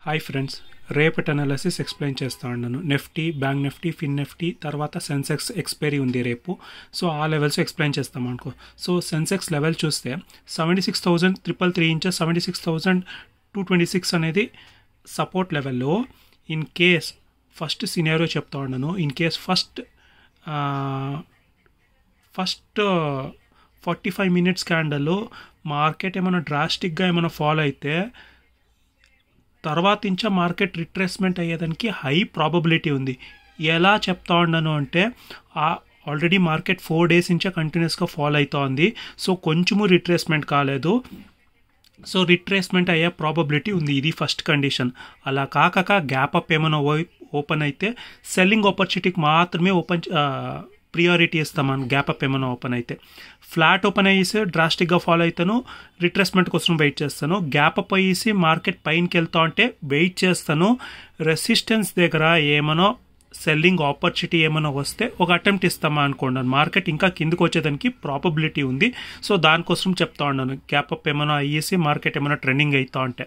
Hi friends, రేపటి analysis explain చేస్తా ఉన్నాను. నిఫ్టీ, బ్యాంక్ నిఫ్టీ, ఫిన్ నిఫ్టీ, తర్వాత సెన్సెక్స్ ఎక్స్పైరీ ఉంది రేపు. సో ఆ లెవెల్స్ ఎక్స్ప్లెయిన్ చేస్తాం అనుకో. సో సెన్సెక్స్ లెవెల్ చూస్తే 76,333 ఇంచెస్ 76,226 అనేది సపోర్ట్ లెవెల్లో. ఇన్ కేస్ ఫస్ట్ సినారియో చెప్తా ఉన్నాను. ఇన్ కేస్ ఫస్ట్ 45 మినిట్స్ క్యాండల్లో మార్కెట్ ఏమైనా డ్రాస్టిక్గా ఏమైనా ఫాలో అయితే తర్వాత ఇంచా మార్కెట్ రిట్రేస్మెంట్ అయ్యేదానికి హై ప్రాబబిలిటీ ఉంది. ఎలా చెప్తా ఉన్నాను అంటే ఆల్రెడీ మార్కెట్ 4 డేస్ నుంచే కంటిన్యూస్గా ఫాలో అవుతా ఉంది. సో కొంచెము రిట్రేస్మెంట్ కాలేదు. సో రిట్రేస్మెంట్ అయ్యే ప్రాబబిలిటీ ఉంది. ఇది ఫస్ట్ కండిషన్. అలా కాక గ్యాప్ అప్ ఏమైనా ఓపెన్ అయితే సెల్లింగ్ ఆపర్చునిటీకి మాత్రమే ప్రియారిటీ ఇస్తామని. గ్యాప్ అప్ ఏమైనా ఓపెన్ అయితే ఫ్లాట్ ఓపెన్ అయ్యేసి డ్రాస్టిక్గా ఫాలో అవుతాను, రిట్రేస్మెంట్ కోసం వెయిట్ చేస్తాను. గ్యాప్ అప్ అయ్యేసి మార్కెట్ పైనకి వెళ్తా ఉంటే వెయిట్ చేస్తాను. రెసిస్టెన్స్ దగ్గర ఏమైనా సెల్లింగ్ ఆపర్చునిటీ ఏమైనా వస్తే ఒక అటెంప్ట్ ఇస్తామా అనుకోండి. మార్కెట్ ఇంకా కిందకు వచ్చేదానికి ప్రాబబిలిటీ ఉంది. సో దానికోసం చెప్తా ఉన్నాను. గ్యాప్ అప్ ఏమైనా అయ్యేసి మార్కెట్ ఏమైనా ట్రెండింగ్ అవుతా ఉంటే.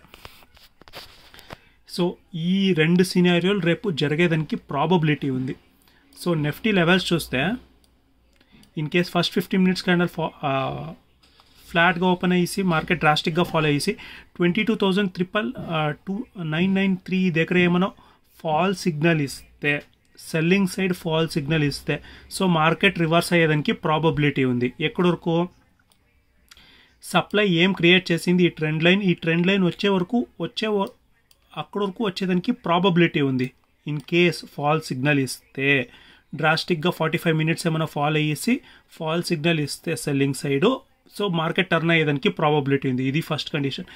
సో ఈ రెండు సినారియోలు రేపు జరిగేదానికి ప్రాబబిలిటీ ఉంది. సో నిఫ్టీ లెవెల్స్ చూస్తే in case first 15 minutes candle ఫ్లాట్గా ఓపెన్ అయ్యేసి మార్కెట్ డ్రాస్టిక్గా ఫాలో అయ్యేసి 22,993 దగ్గర ఏమైనా ఫాల్ సిగ్నల్ ఇస్తే, సెల్లింగ్ సైడ్ ఫాల్ సిగ్నల్ ఇస్తే సో మార్కెట్ రివర్స్ అయ్యేదానికి ప్రాబబిలిటీ ఉంది. ఎక్కడి వరకు సప్లై ఏం క్రియేట్ చేసింది ఈ ట్రెండ్ లైన్ అక్కడి వరకు వచ్చేదానికి ప్రాబబిలిటీ ఉంది. ఇన్ కేస్ ఫాల్ సిగ్నల్ ఇస్తే డ్రాస్టిక్గా 45 మినిట్స్ ఏమైనా ఫాల్ అయ్యేసి ఫాల్ సిగ్నల్ ఇస్తే selling side so market turn అయ్యేదానికి ప్రాబబిలిటీ ఉంది. ఇది ఫస్ట్ కండిషన్.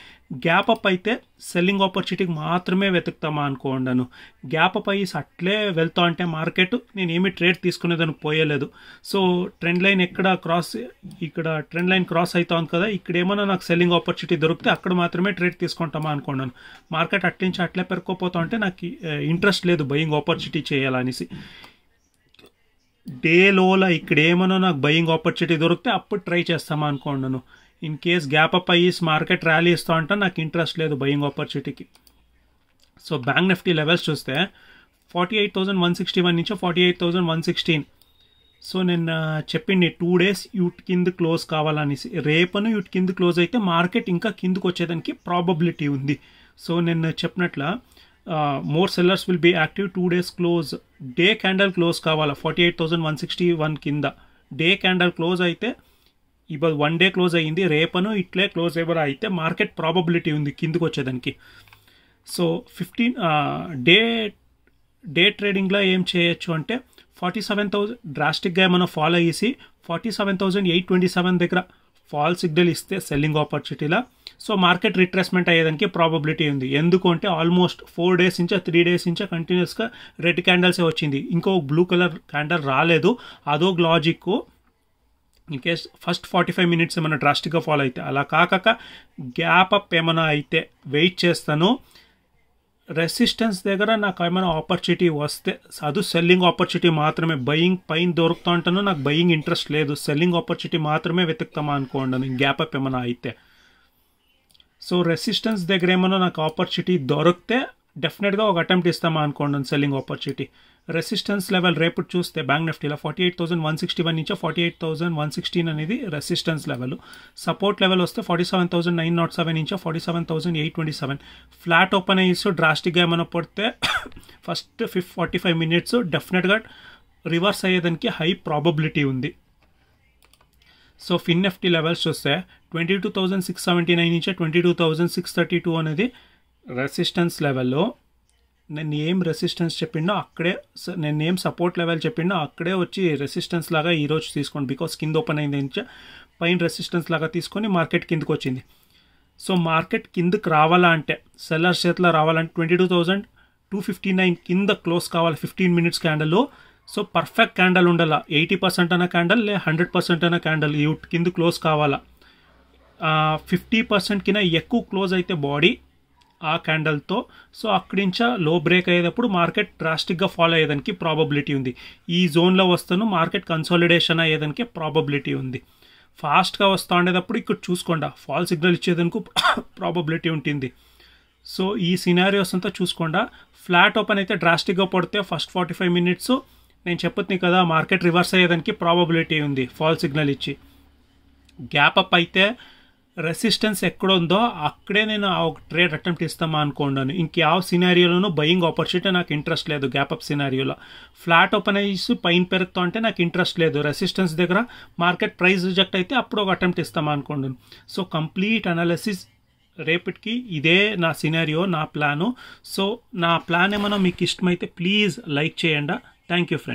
గ్యాప్ అప్ అయితే సెల్లింగ్ ఆపర్చునిటీకి మాత్రమే వెతుకుతామా అనుకోండాను. గ్యాప్ అప్ అయ్యేసి అట్లే వెళ్తా అంటే మార్కెట్ నేను ఏమీ ట్రేడ్ తీసుకునేదాన్ని పోయలేదు. సో ట్రెండ్ లైన్ ఇక్కడ ట్రెండ్ లైన్ క్రాస్ అవుతా ఉంది కదా, ఇక్కడ ఏమైనా నాకు సెల్లింగ్ ఆపర్చునిటీ దొరికితే అక్కడ మాత్రమే ట్రేడ్ తీసుకుంటామా అనుకోండాను. మార్కెట్ అట్నుంచి అట్లే పెరుకోపోతా ఉంటే నాకు ఇంట్రెస్ట్ లేదు బయింగ్ ఆపర్చునిటీ చేయాలనేసి. డే లోలా ఇక్కడ ఏమైనా నాకు బయింగ్ ఆపర్చునిటీ దొరికితే అప్పుడు ట్రై చేస్తామా అనుకోండాను. ఇన్ కేస్ గ్యాప్ అప్ అయ్యేసి మార్కెట్ ర్యాలీ ఇస్తా అంటే నాకు ఇంట్రెస్ట్ లేదు బయింగ్ ఆపర్చునిటీకి. సో బ్యాంక్ నిఫ్టీ లెవెల్స్ చూస్తే 48,161 నుంచి 48,116. సో నేను చెప్పింది 2 డేస్ యూట్ కింద క్లోజ్ కావాలనేసి. రేపను యూట్ కింద క్లోజ్ అయితే మార్కెట్ ఇంకా కిందకు వచ్చేదానికి ప్రాబబిలిటీ ఉంది. సో నేను చెప్పినట్ల more sellers will be active. 2 days close day candle close కావాలా 48,161 కింద. డే క్యాండల్ క్లోజ్ అయితే ఇప్పుడు 1 డే క్లోజ్ అయ్యింది, రేపను ఇట్లే క్లోజ్ ఎవరు అయితే మార్కెట్ ప్రాబబిలిటీ ఉంది కిందకు వచ్చేదానికి. సో 15 డే ట్రేడింగ్లో ఏం చేయొచ్చు అంటే 47,000 డ్రాస్టిక్గా ఏమైనా ఫాలో అయ్యేసి 47,827 దగ్గర ఫాల్ సిగ్నల్ ఇస్తే సెల్లింగ్ ఆపర్చునిటీలా సో మార్కెట్ రిట్రేస్మెంట్ అయ్యేదానికి ప్రాబబిలిటీ ఉంది. ఎందుకు అంటే ఆల్మోస్ట్ 4 డేస్ నుంచా 3 డేస్ నుంచా కంటిన్యూస్గా రెడ్ క్యాండల్సే వచ్చింది, ఇంకో బ్లూ కలర్ క్యాండల్ రాలేదు. అదో logic. In case first 45 minutes ఏమైనా డ్రాస్టిక్గా ఫాలో అయితే, అలా కాక గ్యాప్ అప్ ఏమైనా అయితే వెయిట్ చేస్తాను. రెసిస్టెన్స్ దగ్గర నాకు ఏమైనా ఆపర్చునిటీ వస్తే అది సెల్లింగ్ ఆపర్చునిటీ మాత్రమే. బయింగ్ పైన దొరుకుతా ఉంటాను, నాకు బయింగ్ ఇంట్రెస్ట్ లేదు, సెల్లింగ్ ఆపర్చునిటీ మాత్రమే వెతుకుతామా అనుకోండి గ్యాప్ అప్ ఏమైనా అయితే. సో రెసిస్టెన్స్ దగ్గర ఏమైనా నాకు ఆపర్చునిటీ దొరికితే డెఫినెట్గా ఒక అటెంప్ట్ ఇస్తామా అనుకోండి సెల్లింగ్ ఆపర్చునిటీ. రెసిస్టెన్స్ లెవెల్ రేపు చూస్తే బ్యాంక్ నిఫ్టీలో 48,161 నుంచి 48,116 అనేది రెసిస్టెన్స్ లెవెల్. సపోర్ట్ లెవెల్ వస్తే 47,907 నుంచి 47,827. ఫ్లాట్ ఓపెన్ అయ్యేసి డ్రాస్టిక్గా ఏమైనా పడితే ఫస్ట్ 45 మినిట్స్ డెఫినెట్గా రివర్స్ అయ్యేదానికి హై ప్రాబబిలిటీ ఉంది. సో ఫిన్ నిఫ్టీ లెవెల్స్ చూస్తే 22,679 నుంచి 22,632 అనేది రెసిస్టెన్స్ లెవెల్లో. నేను ఏం రెసిస్టెన్స్ చెప్పిండో అక్కడే, నేను ఏం సపోర్ట్ లెవెల్ చెప్పిండో అక్కడే వచ్చి రెసిస్టెన్స్ లాగా ఈరోజు తీసుకోండి. బికాస్ కింద ఓపెన్ అయింది నుంచి పైన రెసిస్టెన్స్ లాగా తీసుకొని మార్కెట్ కిందకు వచ్చింది. సో మార్కెట్ కిందకు రావాలా అంటే సెల్లర్స్ చేతిలో రావాలంటే 22,259 కింద క్లోజ్ కావాలి 15 minutes candle. So perfect candle ఉండాలా. 80% అన్న క్యాండల్ 100% అన్న క్యాండల్ ఈ కింద క్లోజ్ కావాలా. 50% కింద ఎక్కువ క్లోజ్ అయితే బాడీ ఆ క్యాండల్తో సో అక్కడి నుంచా లో బ్రేక్ అయ్యేటప్పుడు మార్కెట్ డ్రాస్టిక్గా ఫాలో అయ్యేదానికి ప్రాబబిలిటీ ఉంది. ఈ జోన్లో వస్తాను మార్కెట్ కన్సాలిడేషన్ అయ్యేదానికి ప్రాబబిలిటీ ఉంది. ఫాస్ట్గా వస్తూ ఉండేటప్పుడు ఇక్కడ చూసుకోండి ఫాల్ సిగ్నల్ ఇచ్చేదానికి ప్రాబబిలిటీ ఉంటుంది. సో ఈ సినారియోస్ అంతా చూసుకోండా. ఫ్లాట్ ఓపెన్ అయితే డ్రాస్టిక్గా పడితే ఫస్ట్ 45 minutes నేను చెప్పుతుంది కదా మార్కెట్ రివర్స్ అయ్యేదానికి ప్రాబబిలిటీ ఉంది ఫాల్ సిగ్నల్ ఇచ్చి. గ్యాప్ అప్ అయితే రెసిస్టెన్స్ ఎక్కడ ఉందో అక్కడే నేను ఒక ట్రేడ్ అటెంప్ట్ ఇస్తామా అనుకోండాను. ఇంకేవ సినారియోలోనూ బయింగ్ ఆపర్చునిటీ నాకు ఇంట్రెస్ట్ లేదు. గ్యాప్ అప్ సినారియోలో ఫ్లాట్ ఓపెన్ అయ్యి పైన పెరుగుతా అంటే నాకు ఇంట్రెస్ట్ లేదు. రెసిస్టెన్స్ దగ్గర మార్కెట్ ప్రైస్ రిజెక్ట్ అయితే అప్పుడు ఒక అటెంప్ట్ ఇస్తామా అనుకోండాను. సో కంప్లీట్ అనాలిసిస్ రేపటికి ఇదే నా సినారియో, నా ప్లాను. సో నా ప్లాన్ ఏమైనా మీకు ఇష్టమైతే ప్లీజ్ లైక్ చేయండి. Thank you friends.